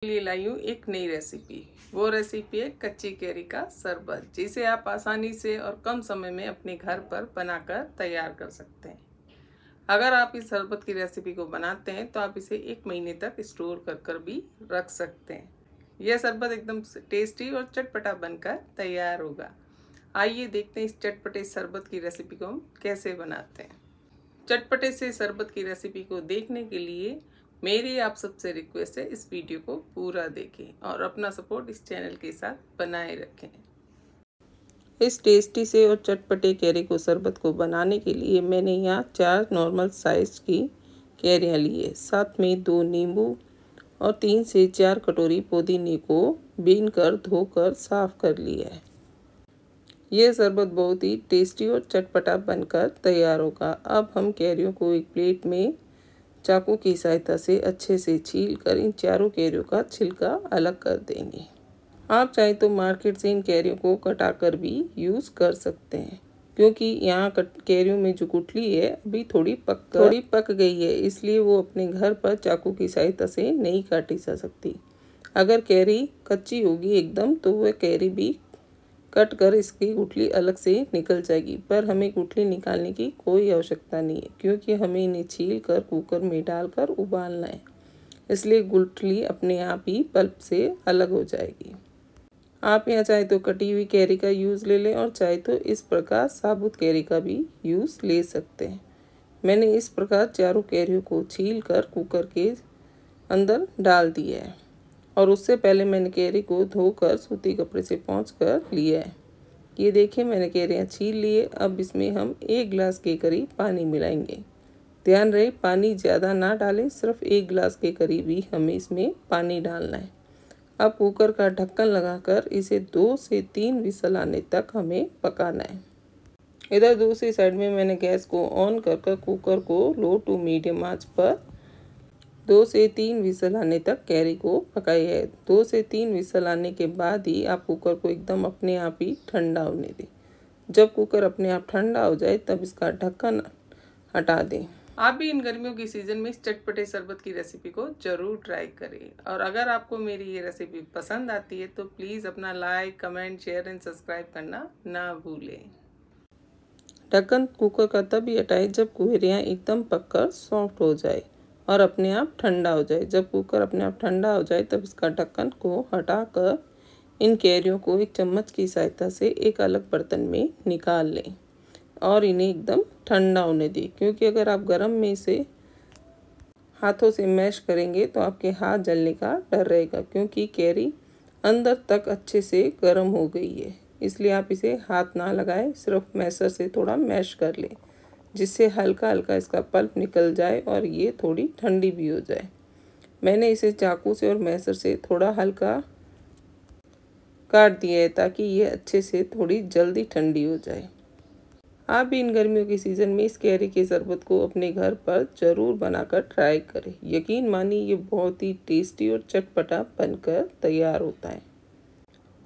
लिए लाई हूँ एक नई रेसिपी। वो रेसिपी है कच्ची कैरी का शरबत, जिसे आप आसानी से और कम समय में अपने घर पर बनाकर तैयार कर सकते हैं। अगर आप इस शरबत की रेसिपी को बनाते हैं तो आप इसे 1 महीने तक स्टोर कर भी रख सकते हैं। यह शरबत एकदम टेस्टी और चटपटा बनकर तैयार होगा। आइए देखते हैं इस चटपटे शरबत की रेसिपी को हम कैसे बनाते हैं। चटपटे से शरबत की रेसिपी को देखने के लिए मेरी आप सबसे रिक्वेस्ट है, इस वीडियो को पूरा देखें और अपना सपोर्ट इस चैनल के साथ बनाए रखें। इस टेस्टी से और चटपटे कैरी को शरबत को बनाने के लिए मैंने यहाँ 4 नॉर्मल साइज की कैरियाँ ली है। साथ में 2 नींबू और 3 से 4 कटोरी पुदीने को बीन कर धोकर साफ कर लिया है। यह शरबत बहुत ही टेस्टी और चटपटा बनकर तैयार होगा। अब हम कैरियों को एक प्लेट में चाकू की सहायता से अच्छे से छील कर इन चारों कैरियों का छिलका अलग कर देंगे। आप चाहें तो मार्केट से इन कैरियों को कटाकर भी यूज़ कर सकते हैं, क्योंकि यहाँ कैरियों में जो गुठली है अभी थोड़ी पक गई है, इसलिए वो अपने घर पर चाकू की सहायता से नहीं काटी जा सकती। अगर कैरी कच्ची होगी एकदम तो वह कैरी भी कट कर इसकी गुठली अलग से निकल जाएगी, पर हमें गुठली निकालने की कोई आवश्यकता नहीं है, क्योंकि हमें इन्हें छील कर कुकर में डालकर उबालना है। इसलिए गुठली अपने आप ही पल्प से अलग हो जाएगी। आप यहाँ चाहे तो कटी हुई कैरी का यूज़ ले लें और चाहे तो इस प्रकार साबुत कैरी का भी यूज़ ले सकते हैं। मैंने इस प्रकार चारों कैरियों को छील कर कुकर के अंदर डाल दिया है और उससे पहले मैंने कैरी को धोकर सूती कपड़े से पोंछ कर लिया है। ये देखिए, मैंने कैरियाँ छील लिए। अब इसमें हम 1 गिलास के करीब पानी मिलाएंगे। ध्यान रहे पानी ज़्यादा ना डालें, सिर्फ 1 गिलास के करीब ही हमें इसमें पानी डालना है। अब कुकर का ढक्कन लगाकर इसे 2 से 3 विसल आने तक हमें पकाना है। इधर दूसरी साइड में मैंने गैस को ऑन कर कुकर को लो टू मीडियम आंच पर 2 से 3 विसल आने तक कैरी को पकाई है। 2 से 3 विसल आने के बाद ही आप कुकर को एकदम अपने आप ही ठंडा होने दें। जब कुकर अपने आप ठंडा हो जाए तब इसका ढक्कन हटा दें। आप भी इन गर्मियों की सीज़न में इस चटपटे शरबत की रेसिपी को ज़रूर ट्राई करें। और अगर आपको मेरी ये रेसिपी पसंद आती है तो प्लीज़ अपना like, comment, share and subscribe करना ना भूलें। ढक्कन कुकर का तभी हटाएं जब कैरियाँ एकदम पककर सॉफ्ट हो जाए और अपने आप ठंडा हो जाए। जब कुकर अपने आप ठंडा हो जाए तब इसका ढक्कन को हटाकर इन कैरियों को एक चम्मच की सहायता से एक अलग बर्तन में निकाल लें और इन्हें एकदम ठंडा होने दें, क्योंकि अगर आप गर्म में इसे हाथों से मैश करेंगे तो आपके हाथ जलने का डर रहेगा, क्योंकि कैरी अंदर तक अच्छे से गर्म हो गई है। इसलिए आप इसे हाथ ना लगाएं, सिर्फ मैशर से थोड़ा मैश कर लें, जिससे हल्का हल्का इसका पल्प निकल जाए और ये थोड़ी ठंडी भी हो जाए। मैंने इसे चाकू से और मैशर से थोड़ा हल्का काट दिया है ताकि ये अच्छे से थोड़ी जल्दी ठंडी हो जाए। आप भी इन गर्मियों के सीज़न में इस कैरी के शरबत को अपने घर पर ज़रूर बनाकर ट्राई करें। यकीन मानिए ये बहुत ही टेस्टी और चटपटा बनकर तैयार होता है।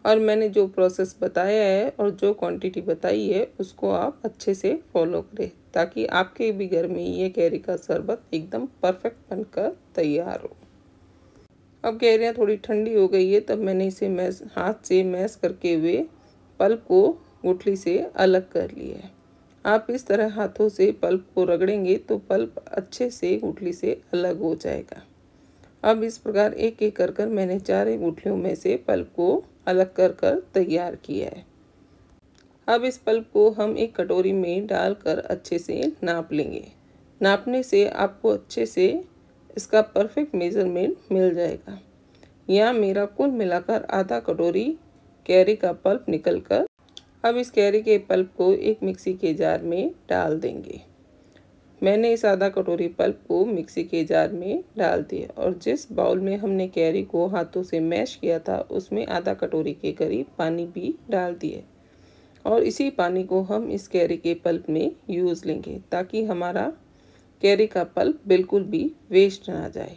और मैंने जो प्रोसेस बताया है और जो क्वांटिटी बताई है उसको आप अच्छे से फॉलो करें, ताकि आपके भी घर में ये कैरी का शरबत एकदम परफेक्ट बनकर तैयार हो। अब कैरियाँ थोड़ी ठंडी हो गई है, तब मैंने इसे हाथ से मैश करके हुए पल्प को गुठली से अलग कर लिया है। आप इस तरह हाथों से पल्प को रगड़ेंगे तो पल्प अच्छे से गुठली से अलग हो जाएगा। अब इस प्रकार एक एक कर मैंने 4 गुठलियों में से पल्प को अलग कर तैयार किया है। अब इस पल्प को हम एक कटोरी में डालकर अच्छे से नाप लेंगे। नापने से आपको अच्छे से इसका परफेक्ट मेज़रमेंट मिल जाएगा। यहाँ मेरा कुल मिलाकर आधा कटोरी कैरी का पल्प निकलकर, अब इस कैरी के पल्प को एक मिक्सी के जार में डाल देंगे। मैंने इस आधा कटोरी पल्प को मिक्सी के जार में डाल दिया और जिस बाउल में हमने कैरी को हाथों से मैश किया था उसमें आधा कटोरी के करीब पानी भी डाल दिए और इसी पानी को हम इस कैरी के पल्प में यूज़ लेंगे, ताकि हमारा कैरी का पल्प बिल्कुल भी वेस्ट ना जाए।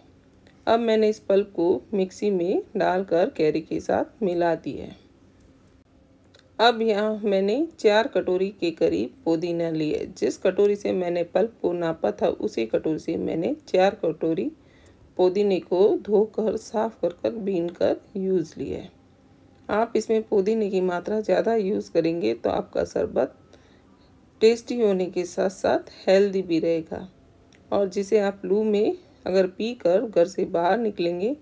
अब मैंने इस पल्प को मिक्सी में डालकर कैरी के साथ मिला दिया है। अब यहाँ मैंने 4 कटोरी के करीब पुदीना लिया। जिस कटोरी से मैंने पल्प को नापा था उसी कटोरी से मैंने 4 कटोरी पुदीने को धोकर साफ कर बीन कर यूज़ लिया है। आप इसमें पुदीने की मात्रा ज़्यादा यूज़ करेंगे तो आपका शरबत टेस्टी होने के साथ साथ हेल्दी भी रहेगा, और जिसे आप लू में अगर पी कर घर से बाहर निकलेंगे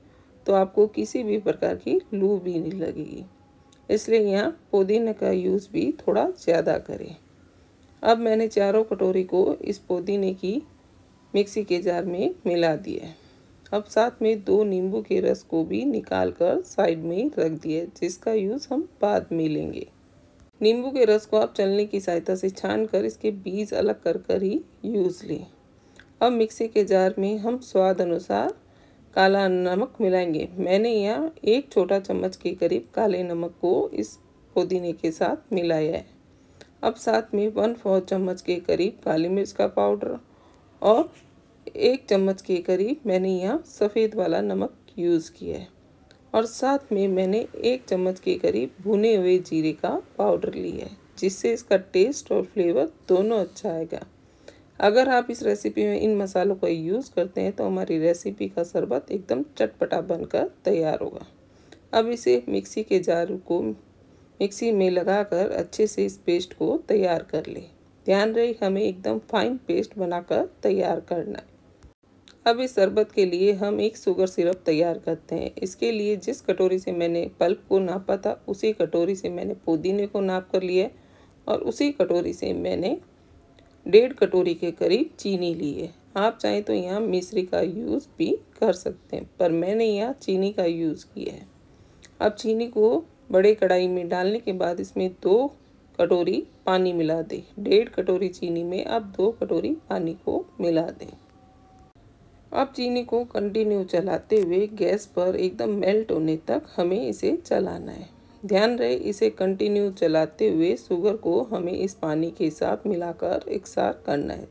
तो आपको किसी भी प्रकार की लू भी नहीं लगेगी। इसलिए यहाँ पुदीने का यूज़ भी थोड़ा ज़्यादा करें। अब मैंने चारों कटोरी को इस पुदीने की मिक्सी के जार में मिला दिया है। अब साथ में 2 नींबू के रस को भी निकाल कर साइड में रख दिया, जिसका यूज़ हम बाद में लेंगे। नींबू के रस को आप छलनी की सहायता से छान कर इसके बीज अलग कर ही यूज़ लें। अब मिक्सी के जार में हम स्वाद अनुसार काला नमक मिलाएंगे। मैंने यहाँ 1 छोटा चम्मच के करीब काले नमक को इस पुदीने के साथ मिलाया है। अब साथ में 1/4 चम्मच के करीब काली मिर्च का पाउडर और 1 चम्मच के करीब मैंने यहाँ सफ़ेद वाला नमक यूज़ किया है, और साथ में मैंने 1 चम्मच के करीब भुने हुए जीरे का पाउडर लिया है, जिससे इसका टेस्ट और फ्लेवर दोनों अच्छा आएगा। अगर आप इस रेसिपी में इन मसालों का यूज़ करते हैं तो हमारी रेसिपी का शरबत एकदम चटपटा बनकर तैयार होगा। अब इसे मिक्सी के जार को मिक्सी में लगाकर अच्छे से इस पेस्ट को तैयार कर लें। ध्यान रहे हमें एकदम फाइन पेस्ट बनाकर तैयार करना है। अब इस शरबत के लिए हम एक शुगर सिरप तैयार करते हैं। इसके लिए जिस कटोरी से मैंने पल्प को नापा था उसी कटोरी से मैंने पुदीने को नाप कर लिया, और उसी कटोरी से मैंने 1.5 कटोरी के करीब चीनी ली है। आप चाहें तो यहाँ मिश्री का यूज़ भी कर सकते हैं, पर मैंने यहाँ चीनी का यूज़ किया है। अब चीनी को बड़े कढ़ाई में डालने के बाद इसमें 2 कटोरी पानी मिला दें। 1.5 कटोरी चीनी में आप 2 कटोरी पानी को मिला दें। अब चीनी को कंटिन्यू चलाते हुए गैस पर एकदम मेल्ट होने तक हमें इसे चलाना है। ध्यान रहे इसे कंटिन्यू चलाते हुए शुगर को हमें इस पानी के साथ मिलाकर एकसार करना है।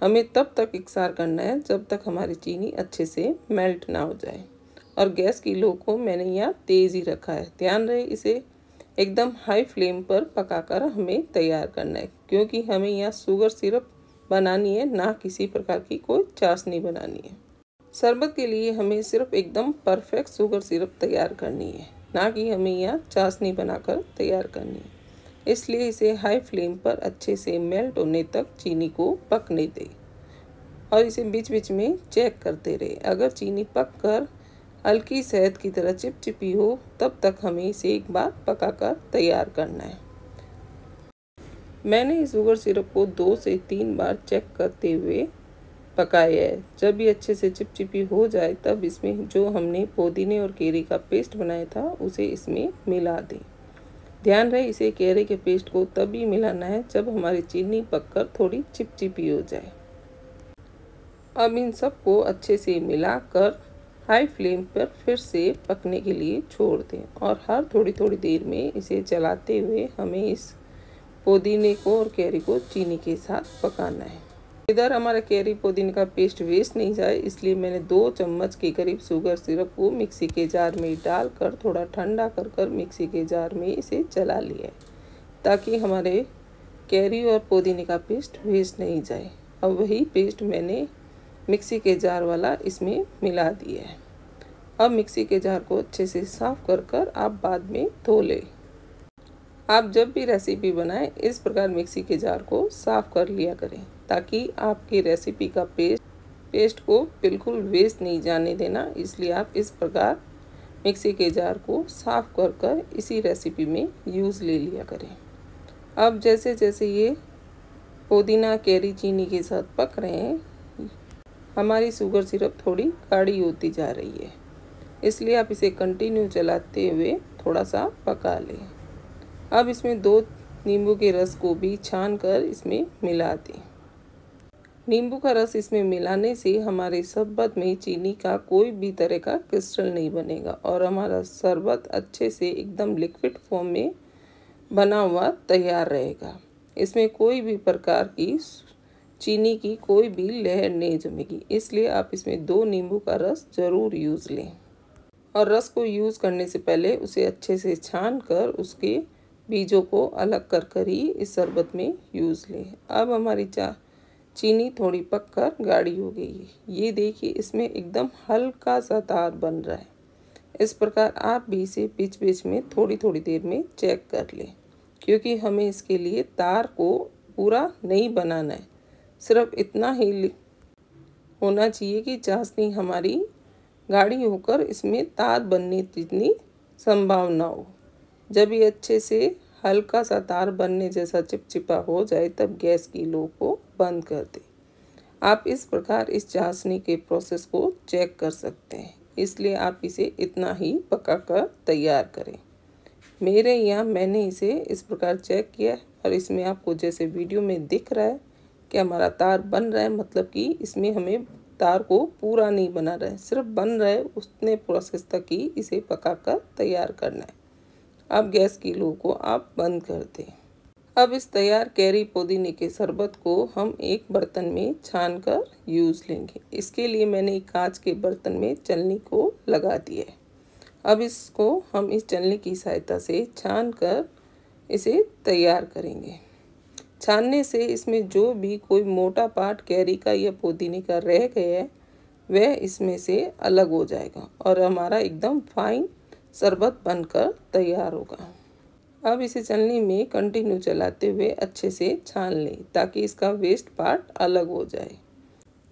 हमें तब तक एकसार करना है जब तक हमारी चीनी अच्छे से मेल्ट ना हो जाए, और गैस की लो को मैंने यहाँ तेज़ ही रखा है। ध्यान रहे इसे एकदम हाई फ्लेम पर पकाकर हमें तैयार करना है, क्योंकि हमें यहाँ शुगर सिरप बनानी है, ना किसी प्रकार की कोई चाशनी बनानी है। शरबत के लिए हमें सिर्फ एकदम परफेक्ट शुगर सिरप तैयार करनी है, ना कि हमें यहाँ चाशनी बनाकर तैयार करनी है। इसलिए इसे हाई फ्लेम पर अच्छे से मेल्ट होने तक चीनी को पकने दें, और इसे बीच बीच में चेक करते रहे। अगर चीनी पककर हल्की शहद की तरह चिपचिपी हो तब तक हमें इसे एक बार पकाकर तैयार करना है। मैंने इस शुगर सिरप को 2 से 3 बार चेक करते हुए पकाया है। जब ये अच्छे से चिपचिपी हो जाए तब इसमें जो हमने पुदीने और केरी का पेस्ट बनाया था उसे इसमें मिला दें। ध्यान रहे इसे केरी के पेस्ट को तभी मिलाना है जब हमारी चीनी पककर थोड़ी चिपचिपी हो जाए। अब इन सब को अच्छे से मिलाकर हाई फ्लेम पर फिर से पकने के लिए छोड़ दें, और हर थोड़ी थोड़ी देर में इसे चलाते हुए हमें इस पुदीने को और केरी को चीनी के साथ पकाना है। इधर हमारा केरी पुदीने का पेस्ट वेस्ट नहीं जाए, इसलिए मैंने 2 चम्मच के करीब शुगर सिरप को मिक्सी के जार में डालकर थोड़ा ठंडा कर मिक्सी के जार में इसे चला लिया है, ताकि हमारे केरी और पुदीने का पेस्ट वेस्ट नहीं जाए। अब वही पेस्ट मैंने मिक्सी के जार वाला इसमें मिला दिया है। अब मिक्सी के जार को अच्छे से साफ कर आप बाद में धो लें। आप जब भी रेसिपी बनाएं इस प्रकार मिक्सी के जार को साफ कर लिया करें, ताकि आपकी रेसिपी का पेस्ट को बिल्कुल वेस्ट नहीं जाने देना। इसलिए आप इस प्रकार मिक्सी के जार को साफ कर इसी रेसिपी में यूज़ ले लिया करें। अब जैसे जैसे ये पुदीना केरी चीनी के साथ पक रहे हैं, हमारी शुगर सिरप थोड़ी गाढ़ी होती जा रही है, इसलिए आप इसे कंटिन्यू चलाते हुए थोड़ा सा पका लें। अब इसमें 2 नींबू के रस को भी छान कर इसमें मिला दें। नींबू का रस इसमें मिलाने से हमारे शरबत में चीनी का कोई भी तरह का क्रिस्टल नहीं बनेगा, और हमारा शरबत अच्छे से एकदम लिक्विड फॉर्म में बना हुआ तैयार रहेगा। इसमें कोई भी प्रकार की चीनी की कोई भी लहर नहीं जमेगी। इसलिए आप इसमें 2 नींबू का रस ज़रूर यूज़ लें, और रस को यूज़ करने से पहले उसे अच्छे से छान कर उसके बीजों को अलग कर ही इस शरबत में यूज़ लें। अब हमारी चीनी थोड़ी पककर गाढ़ी हो गई है। ये देखिए इसमें एकदम हल्का सा तार बन रहा है। इस प्रकार आप भी इसे बीच बीच में थोड़ी थोड़ी देर में चेक कर लें, क्योंकि हमें इसके लिए तार को पूरा नहीं बनाना है। सिर्फ इतना ही होना चाहिए कि चाशनी हमारी गाढ़ी होकर इसमें तार बनने जितनी संभावना हो। जब ये अच्छे से हल्का सा तार बनने जैसा चिपचिपा हो जाए तब गैस की लो को बंद कर दें। आप इस प्रकार इस चाशनी के प्रोसेस को चेक कर सकते हैं, इसलिए आप इसे इतना ही पकाकर तैयार करें। मेरे यहाँ मैंने इसे इस प्रकार चेक किया और इसमें आपको जैसे वीडियो में दिख रहा है कि हमारा तार बन रहा है, मतलब कि इसमें हमें तार को पूरा नहीं बना रहा है, सिर्फ बन रहा है, उतने प्रोसेस तक ही इसे पकाकर तैयार करना है। अब गैस की लो को आप बंद कर दें। अब इस तैयार कैरी पुदीने के शरबत को हम एक बर्तन में छान कर यूज़ लेंगे। इसके लिए मैंने एक कांच के बर्तन में चलनी को लगा दिया है। अब इसको हम इस चलनी की सहायता से छान कर इसे तैयार करेंगे। छानने से इसमें जो भी कोई मोटा पार्ट कैरी का या पुदीने का रह गया है वह इसमें से अलग हो जाएगा और हमारा एकदम फाइन शरबत बनकर तैयार होगा। अब इसे चलनी में कंटिन्यू चलाते हुए अच्छे से छान लें ताकि इसका वेस्ट पार्ट अलग हो जाए।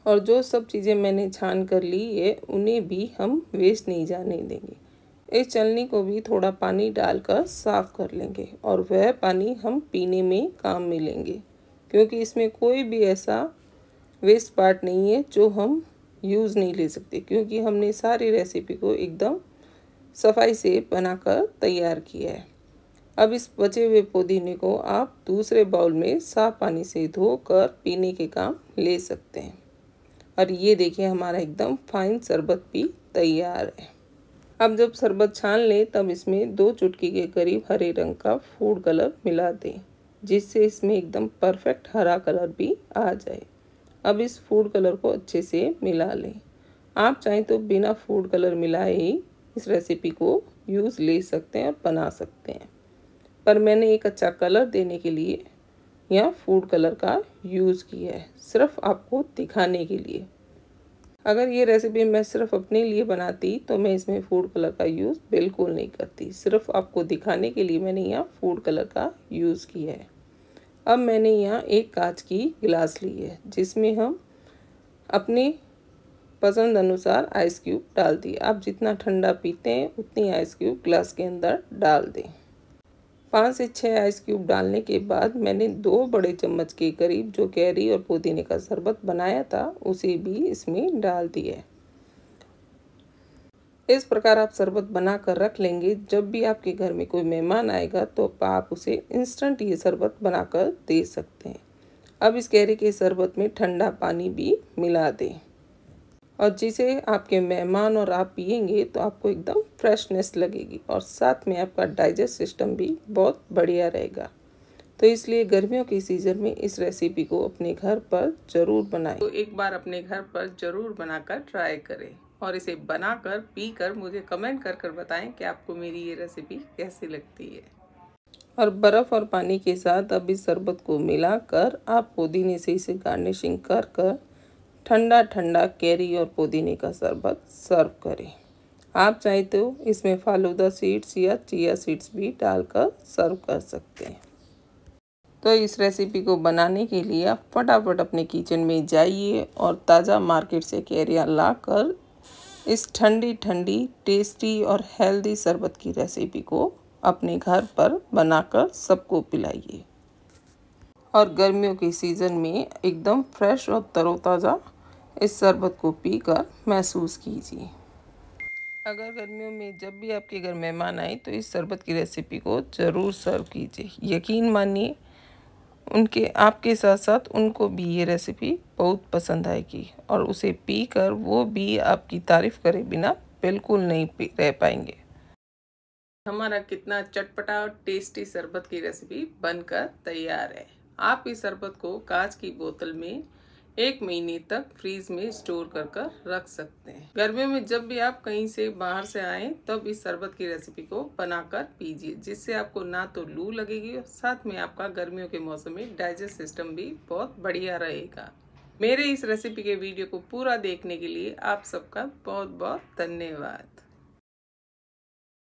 और जो सब चीज़ें मैंने छान कर ली है उन्हें भी हम वेस्ट नहीं जाने देंगे। इस चलनी को भी थोड़ा पानी डालकर साफ़ कर लेंगे और वह पानी हम पीने में काम में लेंगे, क्योंकि इसमें कोई भी ऐसा वेस्ट पार्ट नहीं है जो हम यूज़ नहीं ले सकते, क्योंकि हमने सारी रेसिपी को एकदम सफाई से बनाकर तैयार किया है। अब इस बचे हुए पुदीने को आप दूसरे बाउल में साफ पानी से धोकर पीने के काम ले सकते हैं। और ये देखिए हमारा एकदम फाइन शरबत भी तैयार है। अब जब शरबत छान लें तब इसमें 2 चुटकी के करीब हरे रंग का फूड कलर मिला दें, जिससे इसमें एकदम परफेक्ट हरा कलर भी आ जाए। अब इस फूड कलर को अच्छे से मिला लें। आप चाहें तो बिना फूड कलर मिलाए ही इस रेसिपी को यूज़ ले सकते हैं और बना सकते हैं, पर मैंने एक अच्छा कलर देने के लिए यहाँ फूड कलर का यूज़ किया है, सिर्फ आपको दिखाने के लिए। अगर ये रेसिपी मैं सिर्फ अपने लिए बनाती तो मैं इसमें फूड कलर का यूज़ बिल्कुल नहीं करती, सिर्फ आपको दिखाने के लिए मैंने यहाँ फूड कलर का यूज़ किया है। अब मैंने यहाँ एक कांच की गिलास ली है जिसमें हम अपने पसंद अनुसार आइस क्यूब डाल दिए। आप जितना ठंडा पीते हैं उतनी आइस क्यूब ग्लास के अंदर डाल दें। 5 से 6 आइस क्यूब डालने के बाद मैंने 2 बड़े चम्मच के करीब जो कैरी और पुदीने का शरबत बनाया था उसे भी इसमें डाल दिया। इस प्रकार आप शरबत बना कर रख लेंगे। जब भी आपके घर में कोई मेहमान आएगा तो आप उसे इंस्टेंट ये शरबत बनाकर दे सकते हैं। अब इस कैरी के शरबत में ठंडा पानी भी मिला दें और जिसे आपके मेहमान और आप पिएंगे तो आपको एकदम फ्रेशनेस लगेगी और साथ में आपका डाइजेस्ट सिस्टम भी बहुत बढ़िया रहेगा। तो इसलिए गर्मियों के सीज़न में इस रेसिपी को अपने घर पर ज़रूर बनाएं। तो एक बार अपने घर पर ज़रूर बनाकर ट्राई करें और इसे बनाकर पीकर मुझे कमेंट कर कर बताएं कि आपको मेरी ये रेसिपी कैसी लगती है। और बर्फ़ और पानी के साथ अब इस शरबत को मिलाकर आप पुदीने से इसे गार्निशिंग कर कर ठंडा ठंडा कैरी और पुदीने का शरबत सर्व करें। आप चाहे तो इसमें फालूदा सीड्स या चिया सीड्स भी डालकर सर्व कर सकते हैं। तो इस रेसिपी को बनाने के लिए आप फटाफट अपने किचन में जाइए और ताज़ा मार्केट से कैरियाँ लाकर इस ठंडी ठंडी टेस्टी और हेल्दी शरबत की रेसिपी को अपने घर पर बनाकर सबको पिलाइए और गर्मियों के सीज़न में एकदम फ्रेश और तरोताज़ा इस शरबत को पीकर महसूस कीजिए। अगर गर्मियों में जब भी आपके घर मेहमान आए तो इस शरबत की रेसिपी को ज़रूर सर्व कीजिए। यकीन मानिए उनके आपके साथ साथ उनको भी ये रेसिपी बहुत पसंद आएगी और उसे पीकर वो भी आपकी तारीफ़ करे बिना बिल्कुल नहीं रह पाएंगे। हमारा कितना चटपटा और टेस्टी शरबत की रेसिपी बनकर तैयार है। आप इस शरबत को कांच की बोतल में 1 महीने तक फ्रीज में स्टोर कर रख सकते हैं। गर्मियों में जब भी आप कहीं से बाहर से आएँ तब इस शरबत की रेसिपी को बनाकर पीजिए, जिससे आपको ना तो लू लगेगी और साथ में आपका गर्मियों के मौसम में डाइजेस्ट सिस्टम भी बहुत बढ़िया रहेगा। मेरे इस रेसिपी के वीडियो को पूरा देखने के लिए आप सबका बहुत बहुत धन्यवाद।